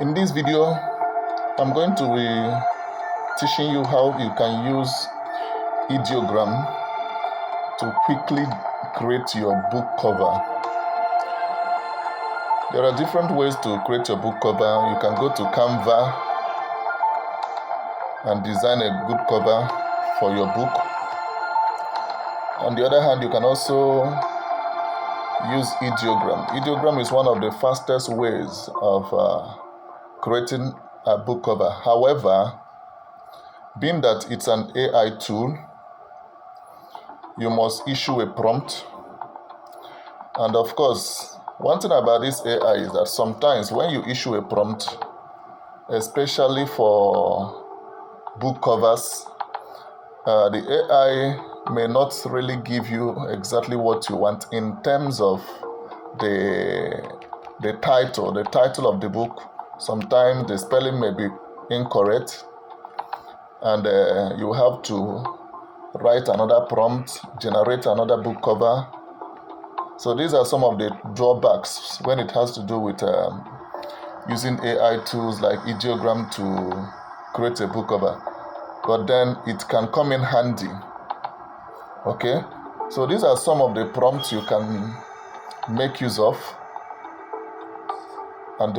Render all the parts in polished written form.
In this video, I'm going to be teaching you how you can use Ideogram to quickly create your book cover. There are different ways to create your book cover. You can go to Canva and design a good cover for your book. On the other hand, you can also use Ideogram. Ideogram is one of the fastest ways of creating a book cover. However, being that it's an AI tool, you must issue a prompt. And of course, one thing about this AI is that sometimes when you issue a prompt, especially for book covers, the AI may not really give you exactly what you want in terms of the title of the book. Sometimes the spelling may be incorrect, and you have to write another prompt, generate another book cover. So these are some of the drawbacks when it has to do with using AI tools like Ideogram to create a book cover. But then it can come in handy. Okay, so these are some of the prompts you can make use of and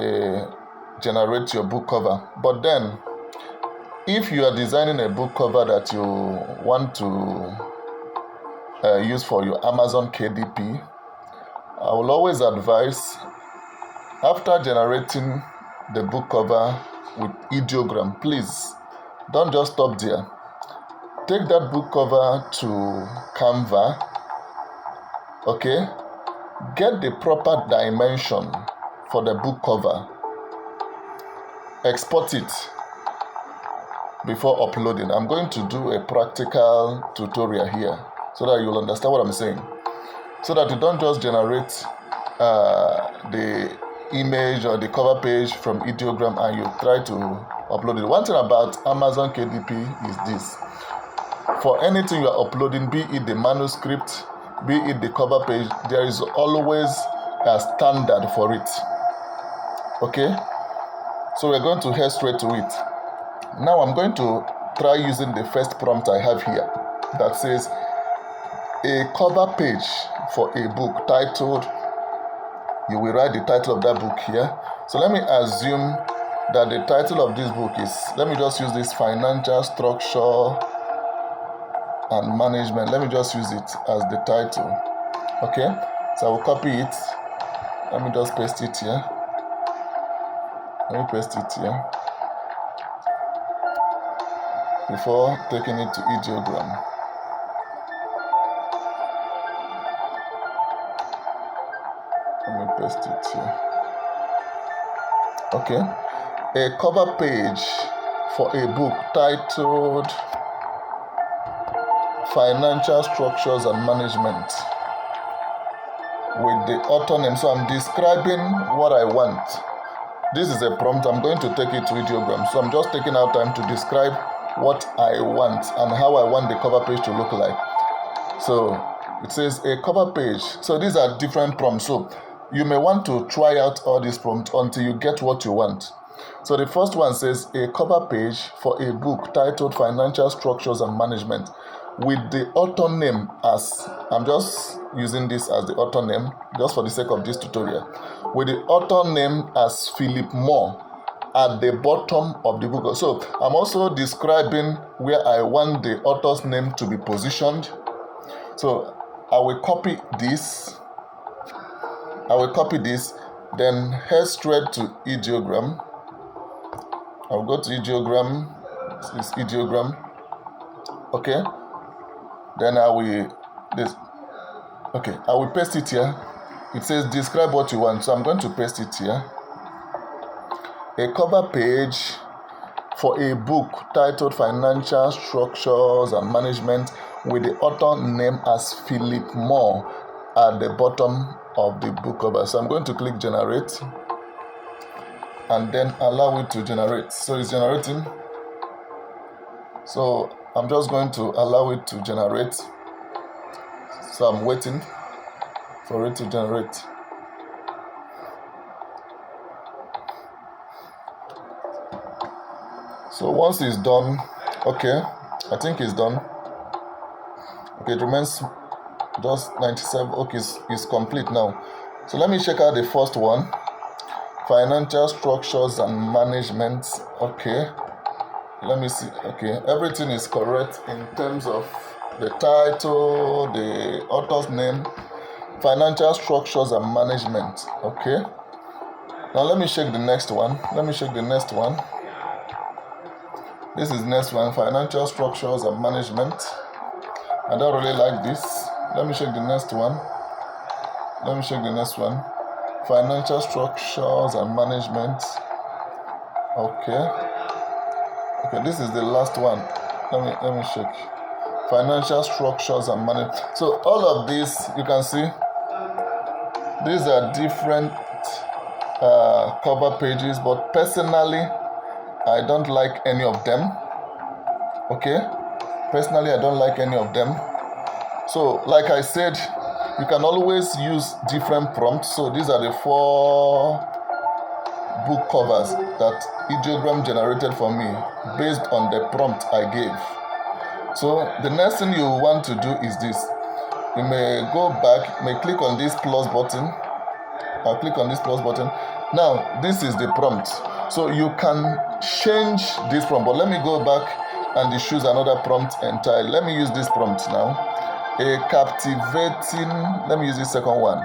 generate your book cover. But then, if you are designing a book cover that you want to use for your Amazon KDP, I will always advise, after generating the book cover with Ideogram, please don't just stop there. Take that book cover to Canva, okay? Get the proper dimension for the book cover. Export it before uploading. I'm going to do a practical tutorial here so that you'll understand what I'm saying. So that you don't just generate the image or the cover page from Ideogram and you try to upload it. One thing about Amazon KDP is this. For anything you are uploading, be it the manuscript, be it the cover page, there is always a standard for it. Okay? So we're going to head straight to it. Now I'm going to try using the first prompt I have here that says a cover page for a book titled, you will write the title of that book here. So let me assume that the title of this book is, let me just use this, Financial Structure and Management. Let me just use it as the title. Okay, so I will copy it. Let me just paste it here. Let me paste it here before taking it to Ideogram. Let me paste it here. Okay, a cover page for a book titled Financial Structures and Management with the author name. So I'm describing what I want. This is a prompt. I'm going to take it to Ideogram. So I'm just taking out time to describe what I want and how I want the cover page to look like. So it says a cover page. So these are different prompts. So you may want to try out all these prompts until you get what you want. So the first one says a cover page for a book titled Financial Structures and Management with the author name as, I'm just using this as the author name just for the sake of this tutorial, with the author name as Philip Moore at the bottom of the book. So I'm also describing where I want the author's name to be positioned. So I will copy this, then head straight to Ideogram. I'll go to Ideogram. This is Ideogram. Okay. Then I will paste it here. It says describe what you want. So I'm going to paste it here. A cover page for a book titled Financial Structures and Management with the author name as Philip Moore at the bottom of the book cover. So I'm going to click generate and then allow it to generate. So it's generating. So I'm just going to allow it to generate. So I'm waiting for it to generate. So once it's done, okay, I think it's done. Okay, it remains just 97. Okay, it's complete now. So let me check out the first one. Financial structures and management. Okay, let me see. Okay, everything is correct in terms of the title, the author's name, financial structures and management. Okay, now let me check the next one. This is next one, financial structures and management. I don't really like this. Let me check the next one. Financial structures and management. Okay, this is the last one. Let me check. Financial structures and management. So all of these, you can see, these are different cover pages, but personally, I don't like any of them. Okay, personally, I don't like any of them. So, like I said, you can always use different prompts. So these are the 4 book covers that Ideogram generated for me based on the prompt I gave. So the next thing you want to do is this. You may go back, you may click on this plus button. I'll click on this plus button. Now, this is the prompt. So you can change this prompt, but let me go back and choose another prompt entirely. Let me use this prompt now. A captivating, let me use this second one.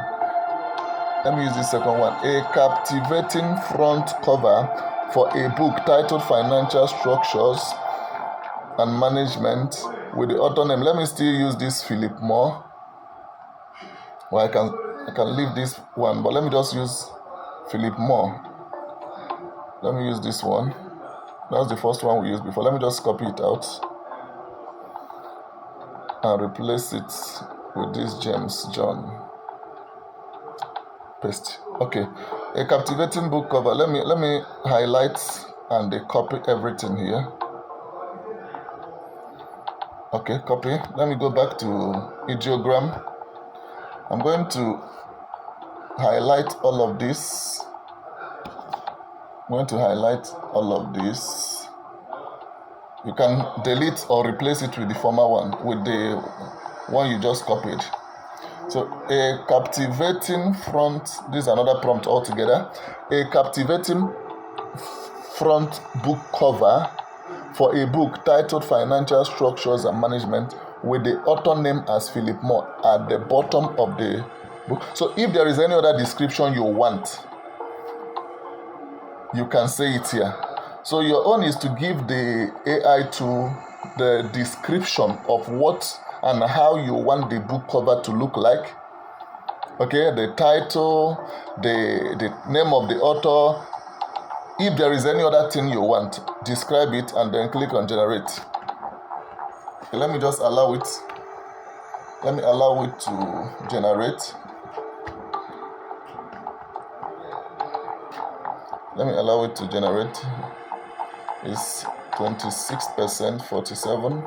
A captivating front cover for a book titled Financial Structures and Management with the author name. Let me still use this Philip Moore. Well, I can leave this one, but let me just use Philip Moore. Let me use this one. That's the first one we used before. Let me just copy it out and replace it with this James John. Paste. Okay, a captivating book cover. Let me highlight and copy everything here. Okay, copy. Let me go back to Ideogram. I'm going to highlight all of this. You can delete or replace it with the former one, with the one you just copied. So a captivating front, this is another prompt altogether. A captivating front book cover for a book titled Financial Structures and Management with the author name as Philip Moore at the bottom of the book. So if there is any other description you want, you can say it here. So your own is to give the AI to the description of what and how you want the book cover to look like. Okay, the title, the name of the author. If there is any other thing you want, describe it and then click on generate. Okay, let me just allow it. Let me allow it to generate. It's 26%, 47.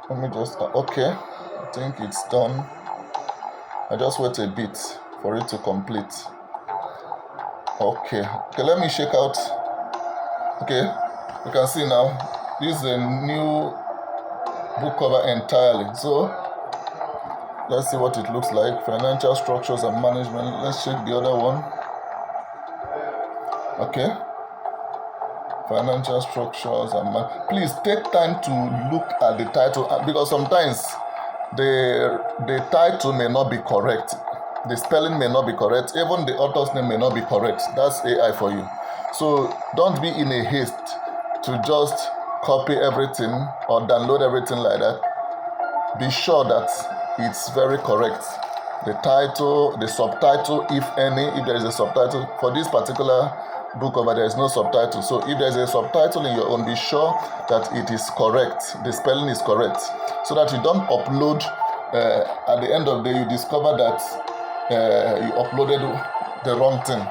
Let me just, okay, I think it's done. I just wait a bit for it to complete. Okay, let me check out. Okay, you can see now, this is a new book cover entirely. So, let's see what it looks like. Financial structures and management. Let's check the other one. Okay. Financial structures and please take time to look at the title, because sometimes the title may not be correct, the spelling may not be correct, even the author's name may not be correct. That's AI for you. So don't be in a haste to just copy everything or download everything like that. Be sure that it's very correct. The title, the subtitle, if any, if there is a subtitle for this particular book cover, there is no subtitle. So if there is a subtitle in your own, be sure that it is correct, the spelling is correct, so that you don't upload at the end of the day you discover that you uploaded the wrong thing.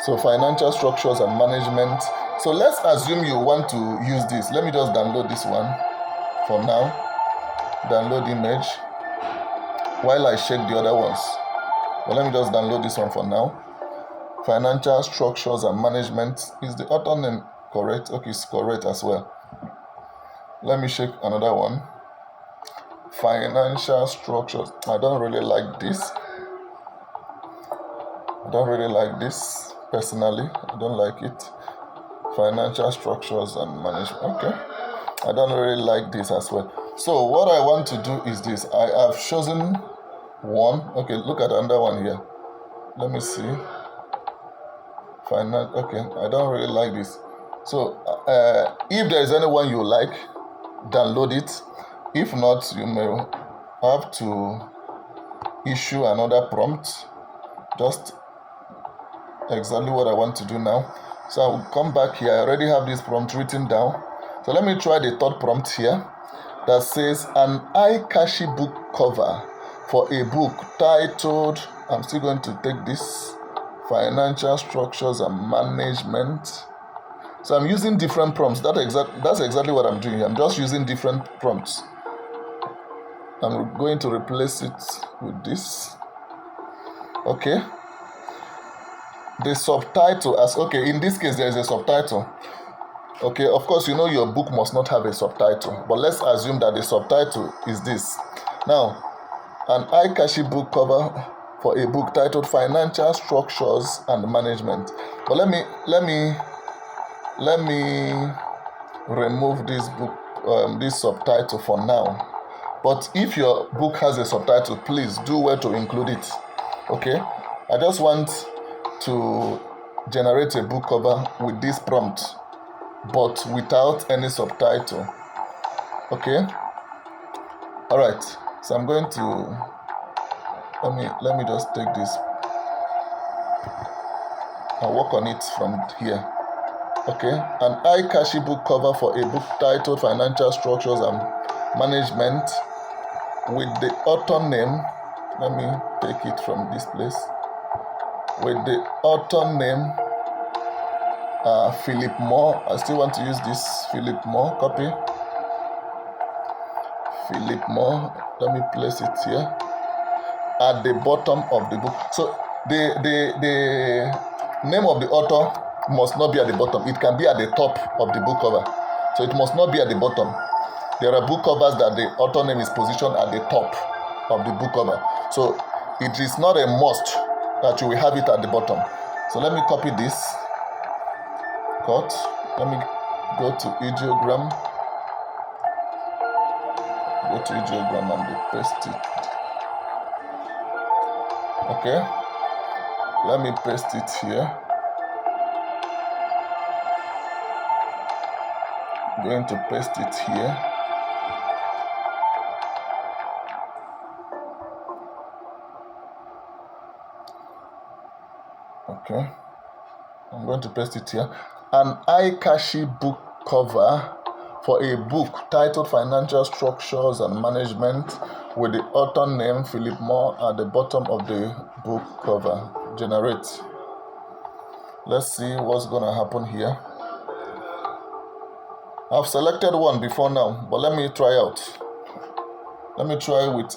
So financial structures and management. So let's assume you want to use this. Let me just download this one for now. Download image while I check the other ones. But let me just download this one for now. Financial structures and management. Is the author name correct? Okay, it's correct as well. Let me check another one. Financial structures. I don't really like this. Personally. I don't like it. Financial structures and management. Okay. I don't really like this as well. So what I want to do is this. I have chosen one. Okay, look at another one here. Let me see. Okay, I don't really like this. So if there is anyone you like, download it. If not, you may have to issue another prompt. Just exactly what I want to do now. So I'll come back here. I already have this prompt written down. So let me try the third prompt here that says an eye-catchy book cover for a book titled, I'm still going to take this, Financial Structures and Management. So I'm using different prompts. That's exactly what I'm doing. I'm just using different prompts. I'm going to replace it with this. Okay. The subtitle in this case there is a subtitle. Okay, of course you know your book must not have a subtitle, but let's assume that the subtitle is this. Now, an eye-catchy book cover for a book titled Financial Structures and Management. But let me remove this book, this subtitle for now. But if your book has a subtitle, please do well to include it. Okay, I just want to generate a book cover with this prompt, but without any subtitle. Okay. All right. So I'm going to let me just take this and work on it from here. Okay. An eye-catchy book cover for a book titled Financial Structures and Management with the author name. Let me take it from this place. With the author name Philip Moore. I still want to use this Philip Moore copy. Philip Moore. Let me place it here at the bottom of the book. So the name of the author must not be at the bottom. It can be at the top of the book cover. So it must not be at the bottom. There are book covers that the author name is positioned at the top of the book cover. So it is not a must that you will have it at the bottom. So let me copy this. Cut. Let me go to Ideogram. Go to Ideogram and paste it. Okay. Let me paste it here. I'm going to paste it here. Okay. I'm going to paste it here. An eye-catchy book cover for a book titled Financial Structures and Management with the author name Philip Moore at the bottom of the book cover. Generate. Let's see what's going to happen here. I've selected one before now, but let me try out. Let me try with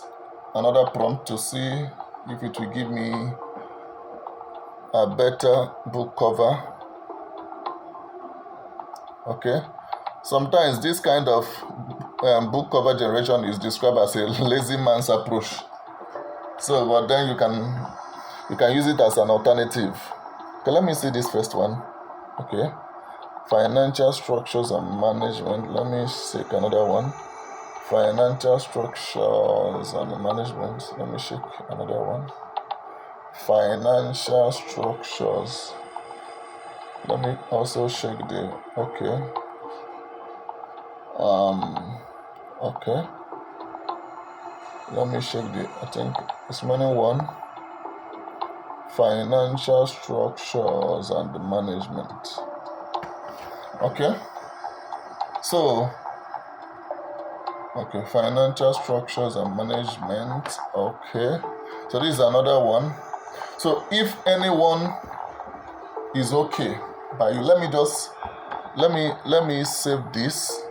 another prompt to see if it will give me a better book cover. Okay. Sometimes this kind of book cover generation is described as a lazy man's approach. So, but then you can use it as an alternative. Okay, let me see this first one. Okay. Financial structures and management. Let me check another one. Financial structures and management. Let me check another one. Financial structures. Let me also check the okay. Okay. Let me check I think it's remaining one. Financial structures and management. Okay. So, okay, financial structures and management. Okay. So this is another one. So if anyone is okay by you, let me save this.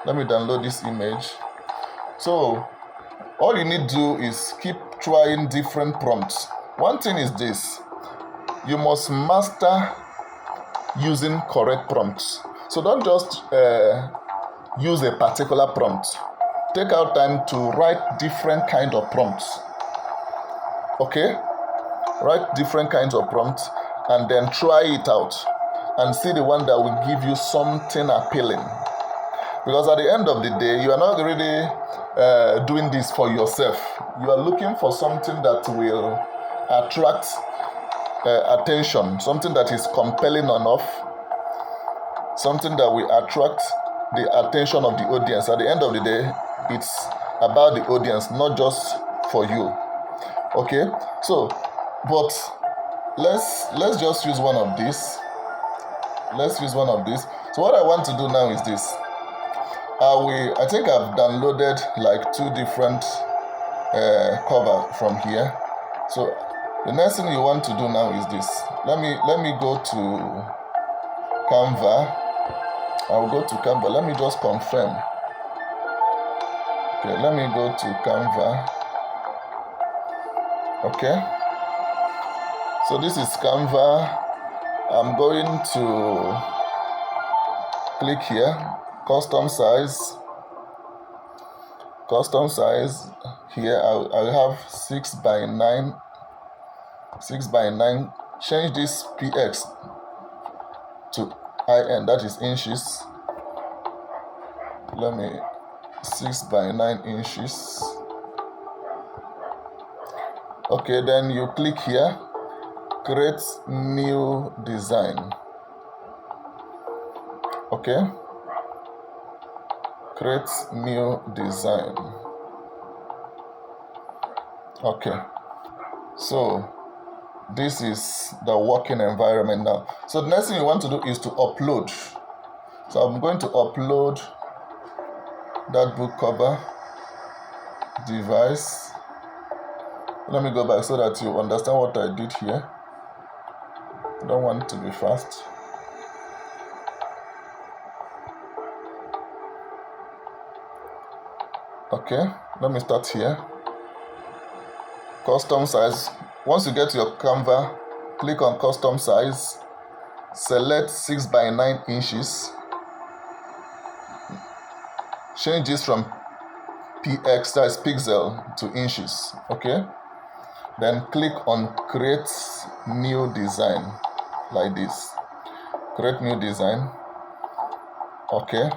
Let me download this image. So all you need to do is keep trying different prompts. One thing is this. you must master using correct prompts. So don't just use a particular prompt. Take out time to write different kind of prompts. Okay? Write different kinds of prompts and then try it out and see the one that will give you something appealing. Because at the end of the day, you are not really doing this for yourself. You are looking for something that will attract attention, something that is compelling enough, something that will attract the attention of the audience. At the end of the day, it's about the audience, not just for you. Okay? So, but let's just use one of these. Let's use one of these. So what I want to do now is this. I think I've downloaded like 2 different cover from here. So the next thing you want to do now is this. Let me go to Canva. I'll go to Canva. Let me just confirm. Okay, let me go to Canva. Okay. So this is Canva. I'm going to click here. Custom size here. I'll have 6 by 9. Change this px to in, that is inches. Let me 6 by 9 inches. Okay, then you click here, create new design. Okay, create new design. Okay, so this is the working environment now. So the next thing you want to do is to upload. So I'm going to upload that book cover device. Let me go back so that you understand what I did here. I don't want it to be fast. Okay, let me start here. Custom size. Once you get to your Canva, click on custom size, select 6 by 9 inches, change this from px, that is pixel, to inches. Okay, then click on create new design, like this. Create new design. Okay,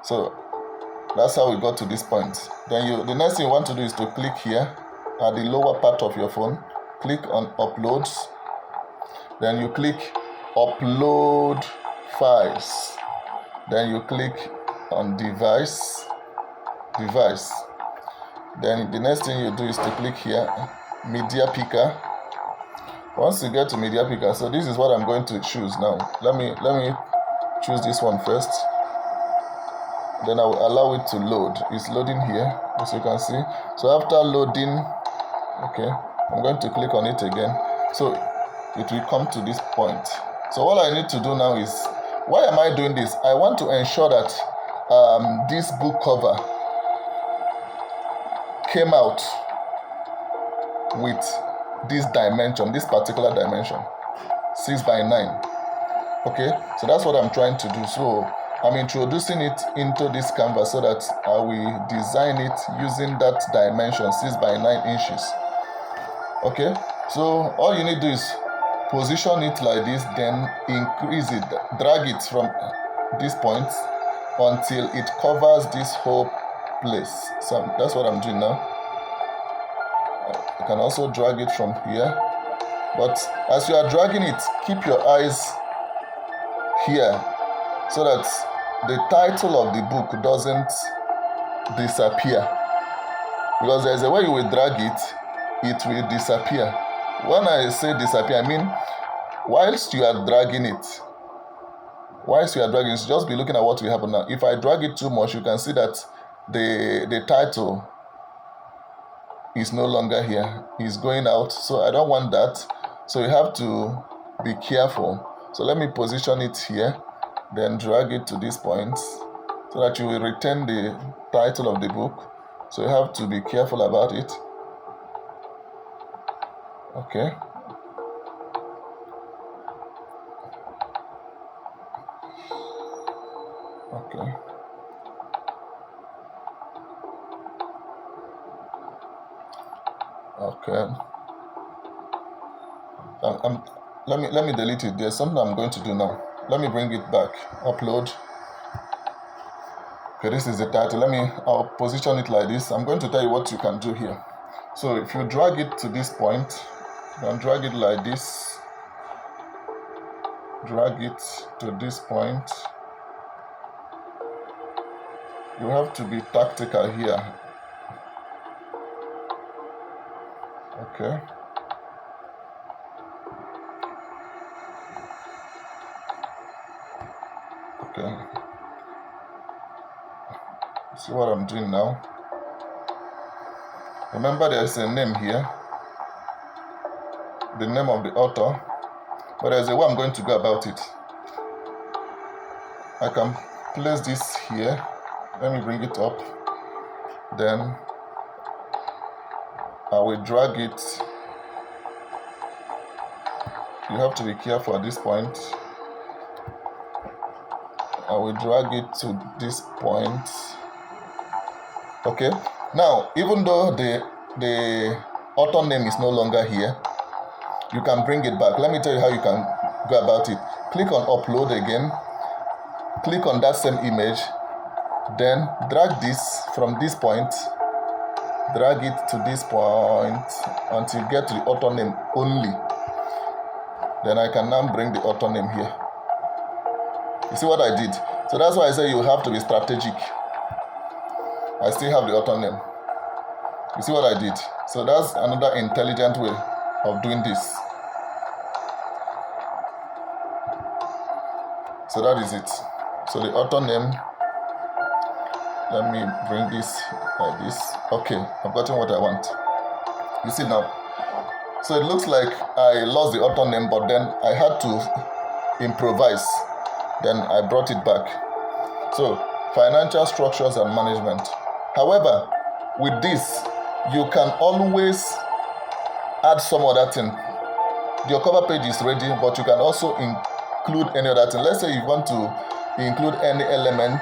so that's how we got to this point. Then the next thing you want to do is to click here at the lower part of your phone, click on uploads, then you click upload files, then you click on device, then the next thing you do is to click here media picker. Once you get to media picker, so this is what I'm going to choose now. Let me choose this one first, then I will allow it to load. It's loading here, as you can see. So after loading, okay, I'm going to click on it again, so it will come to this point. So what I need to do now is, why am I doing this? I want to ensure that this book cover came out with this dimension, this particular dimension, 6 by 9. Okay, so that's what I'm trying to do. So I'm introducing it into this canvas so that I will design it using that dimension, 6 by 9 inches. Okay, so all you need to do is position it like this, then increase it, drag it from this point until it covers this whole place. So that's what I'm doing now. You can also drag it from here, but as you are dragging it, keep your eyes here so that the title of the book doesn't disappear, because there's a way you will drag it, it will disappear. When I say disappear, I mean whilst you are dragging it, just be looking at what will happen now. If I drag it too much, you can see that the title is no longer here, it's going out. So I don't want that, so you have to be careful. So let me position it here, then drag it to this point so that you will retain the title of the book. So you have to be careful about it. Okay, Okay. Okay. Let me delete it. There's something I'm going to do now. Let me bring it back. Upload. Okay, this is the title. I'll position it like this. I'm going to tell you what you can do here. So if you drag it to this point, you can drag it like this. Drag it to this point. You have to be tactical here. Okay. Okay. See what I'm doing now? Remember there's a name here. The name of the author. But there's a way I'm going to go about it. I can place this here. Let me bring it up. Then I will drag it. You have to be careful at this point. I will drag it to this point. Okay. Now, even though the author name is no longer here, you can bring it back. Let me tell you how you can go about it. Click on upload again. Click on that same image. Then drag this from this point. Drag it to this point until you get to the author name only. Then I can now bring the author name here. You see what I did? So that's why I say you have to be strategic. I still have the author name. You see what I did? So that's another intelligent way of doing this. So that is it. So the author name, let me bring this like this. Okay, I've gotten what I want. You see now. So it looks like I lost the author name, but then I had to improvise. Then I brought it back. So financial structures and management. However, with this, you can always add some other thing. Your cover page is ready, but you can also include any other thing. Let's say you want to include any element.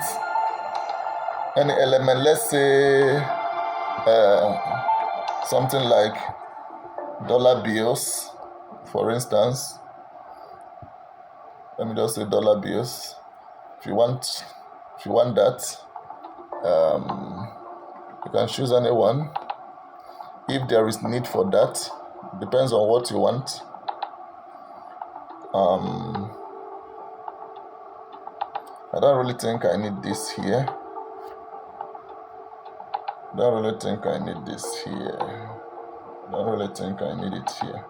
Let's say something like dollar bills, for instance. Let me just say dollar bills. If you want that, you can choose any one. If there is need for that, depends on what you want. I don't really think I need this here. Don't really think I need this here. Don't really think I need it here.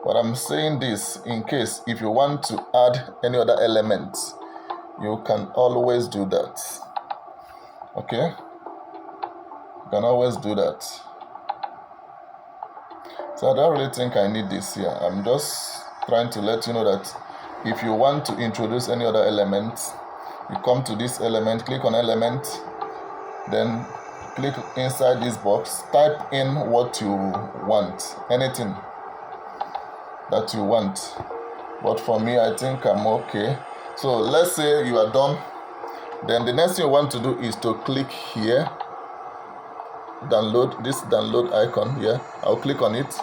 But I'm saying this in case if you want to add any other elements, you can always do that. Okay? You can always do that. So I don't really think I need this here. I'm just trying to let you know that if you want to introduce any other elements, you come to this element, click on element, then click inside this box, type in what you want, anything that you want. But for me, I think I'm okay. So let's say you are done. Then the next thing you want to do is to click here, download, this download icon here. I'll click on it.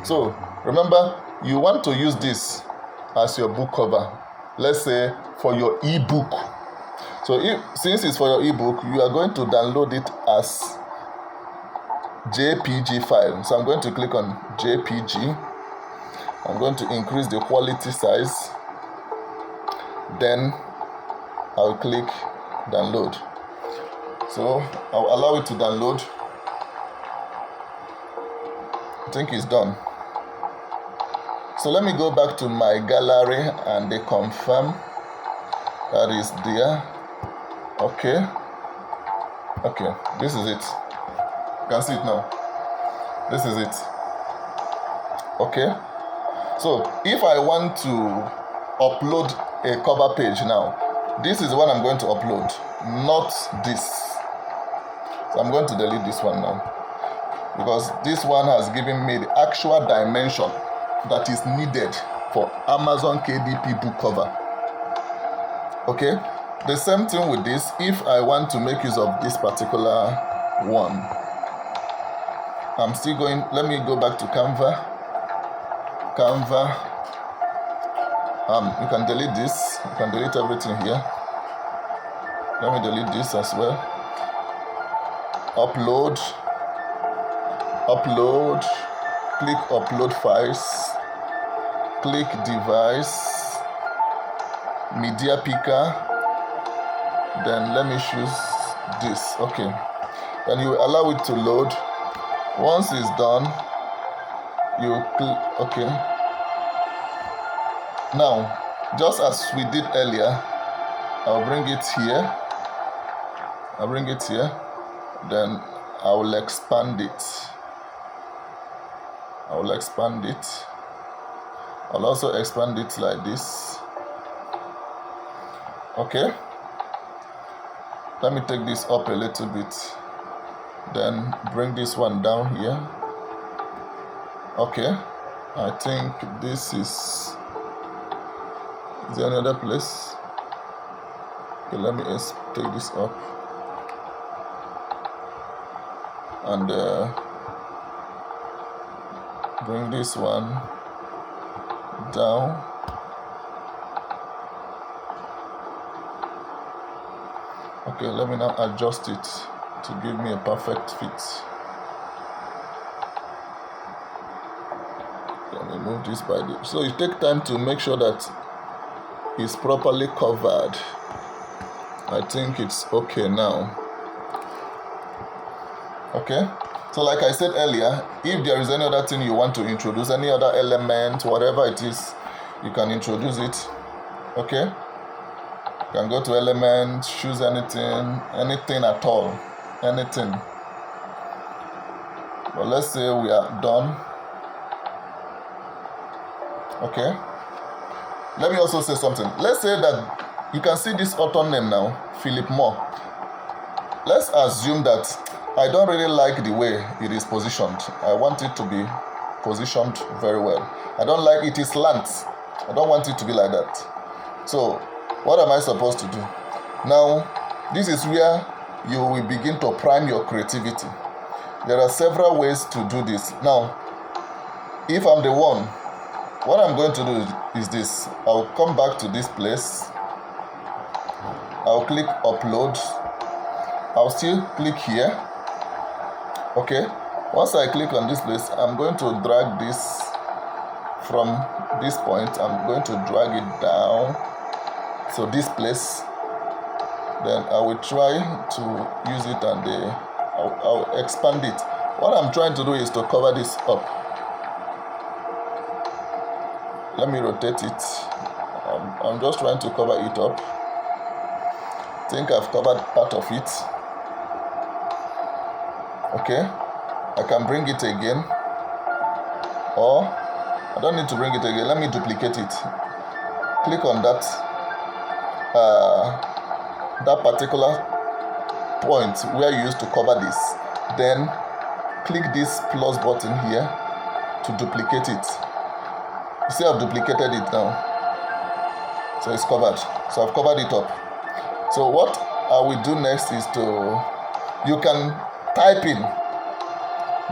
So remember, you want to use this as your book cover. Let's say for your ebook. So since it's for your ebook, you are going to download it as JPG file. So I'm going to click on JPG. I'm going to increase the quality size. Then I'll click download. So I'll allow it to download. I think it's done. So let me go back to my gallery and they confirm that is there. Okay. Okay, this is it. You can see it now. This is it. Okay. So if I want to upload a cover page now, this is what I'm going to upload, not this. So I'm going to delete this one now, because this one has given me the actual dimension that is needed for Amazon KDP book cover. Okay, The same thing with this. If I want to make use of this particular one, I'm still going, let me go back to Canva. You can delete this. You can delete everything here. Let me delete this as well. Upload, click upload files, click device, media picker, then let me choose this. Okay, then you allow it to load. Once it's done, you click okay. Now, just as we did earlier, I'll bring it here. Then I will expand it. I'll also expand it like this. Okay. Let me take this up a little bit. Then bring this one down here. Okay. I think this is there another place? Okay, let me take this up. And bring this one down. Okay, let me now adjust it to give me a perfect fit. Let me move this by this. So you take time to make sure that it's properly covered. I think it's okay now. Okay, so like I said earlier, if there is any other thing you want to introduce, any other element, whatever it is, you can introduce it. Okay, you can go to element, choose anything at all, anything. But let's say we are done. Okay, let me also say something. Let's say that you can see this author name now, Philip Moore. Let's assume that I don't really like the way it is positioned. I want it to be positioned very well. I don't like it is slant. I don't want it to be like that. So what am I supposed to do? Now, this is where you will begin to prime your creativity. There are several ways to do this. Now, if I'm the one, what I'm going to do is this. I'll come back to this place. I'll click upload. I'll still click here. Okay, once I click on this place, I'm going to drag this from this point. I'm going to drag it down to this place. Then I will try to use it and I'll expand it. What I'm trying to do is to cover this up. Let me rotate it. I'm just trying to cover it up. I think I've covered part of it. Okay, I can bring it again, or I don't need to bring it again. Let me duplicate it. Click on that particular point where you used to cover this. Then click this plus button here to duplicate it. You see, I've duplicated it now, so it's covered. So I've covered it up. So what I will do next is you can type in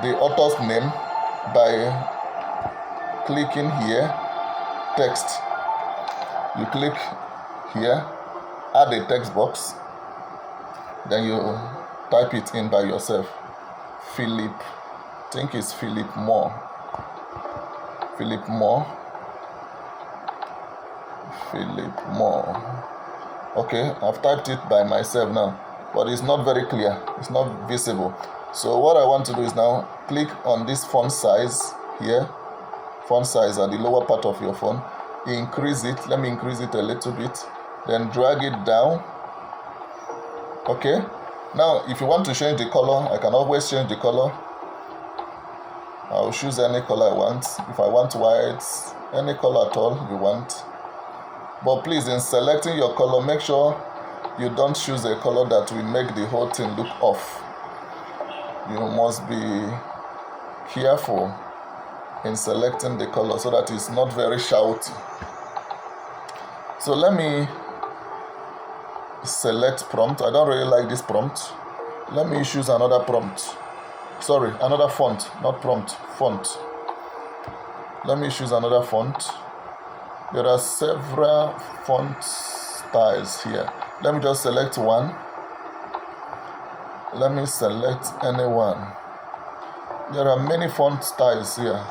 the author's name by clicking here, text. You click here, add a text box, then you type it in by yourself. Philip, I think it's Philip Moore. Okay, I've typed it by myself now, but it's not very clear. It's not visible. So what I want to do is now click on this font size here, font size at the lower part of your phone. Increase it. Let me increase it a little bit. Then drag it down. Okay. Now, if you want to change the color, I can always change the color. I'll choose any color I want. If I want white, any color at all you want. But please, in selecting your color, make sure you don't choose a color that will make the whole thing look off. You must be careful in selecting the color so that it's not very shouty. So let me select prompt. I don't really like this prompt. Let me choose another prompt. Sorry, another font, not prompt, font. Let me choose another font. There are several font styles here. Let me just select one. Let me select any one. There are many font styles here.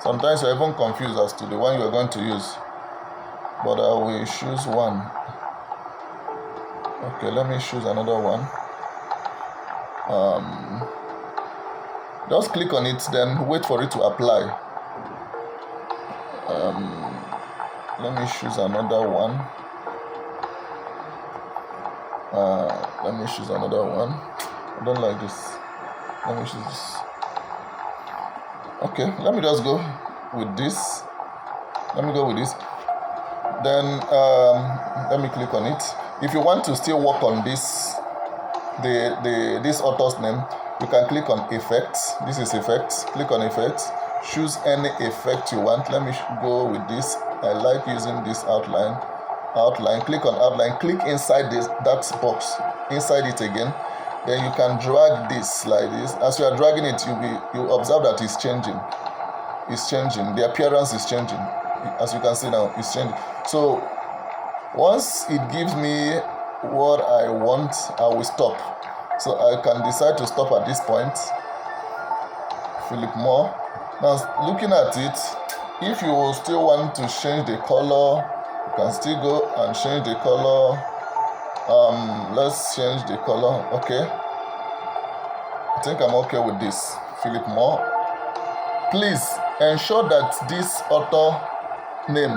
Sometimes you're even confused as to the one you're going to use. But I will choose one. Okay, let me choose another one. Just click on it, then wait for it to apply. Let me choose another one. Let me choose another one. I don't like this. Let me choose this. Okay, let me just go with this. Let me go with this. Then let me click on it. If you want to still work on this, this author's name, you can click on effects. This is effects. Click on effects. Choose any effect you want. Let me go with this. I like using this outline. Click on outline. Click inside that box. Inside it again. Then you can drag this like this. As you are dragging it, you observe that it's changing. It's changing. The appearance is changing. As you can see now, it's changing. So once it gives me what I want, I will stop. So I can decide to stop at this point. Philip Moore. Now looking at it, if you still want to change the color, you can still go and change the color. Let's change the color. Okay, I think I'm okay with this. Philip Moore. Please ensure that this author name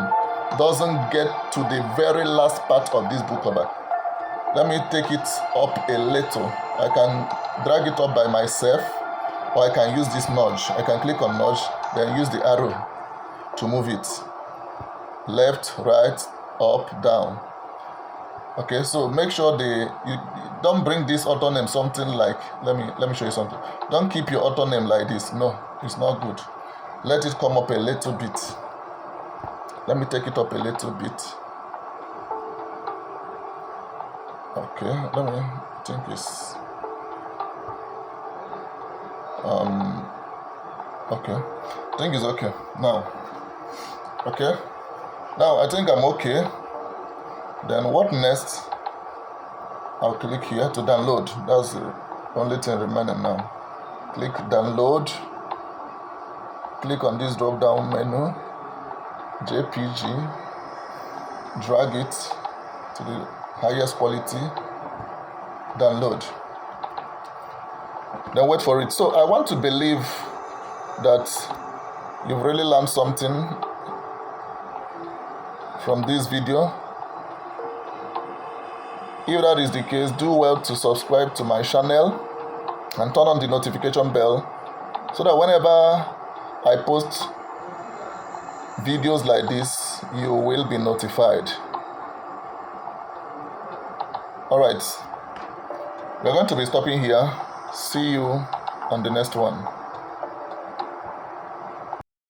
doesn't get to the very last part of this book cover. Let me take it up a little. I can drag it up by myself, or I can use this nudge. I can click on nudge, then use the arrow to move it. Left, right, up, down. Okay, so make sure you don't bring this author name something like, let me show you something. Don't keep your author name like this. No, it's not good. Let it come up a little bit. Let me take it up a little bit. Okay, let me think it's okay. I think it's okay now. Okay, now I think I'm okay. Then what next? I'll click here to download. That's the only thing remaining now. Click download. Click on this drop down menu, JPG, drag it to the highest quality, download. Then wait for it. So I want to believe that you've really learned something from this video. If that is the case, do well to subscribe to my channel and turn on the notification bell so that whenever I post videos like this, you will be notified. Alright, we're going to be stopping here. See you on the next one.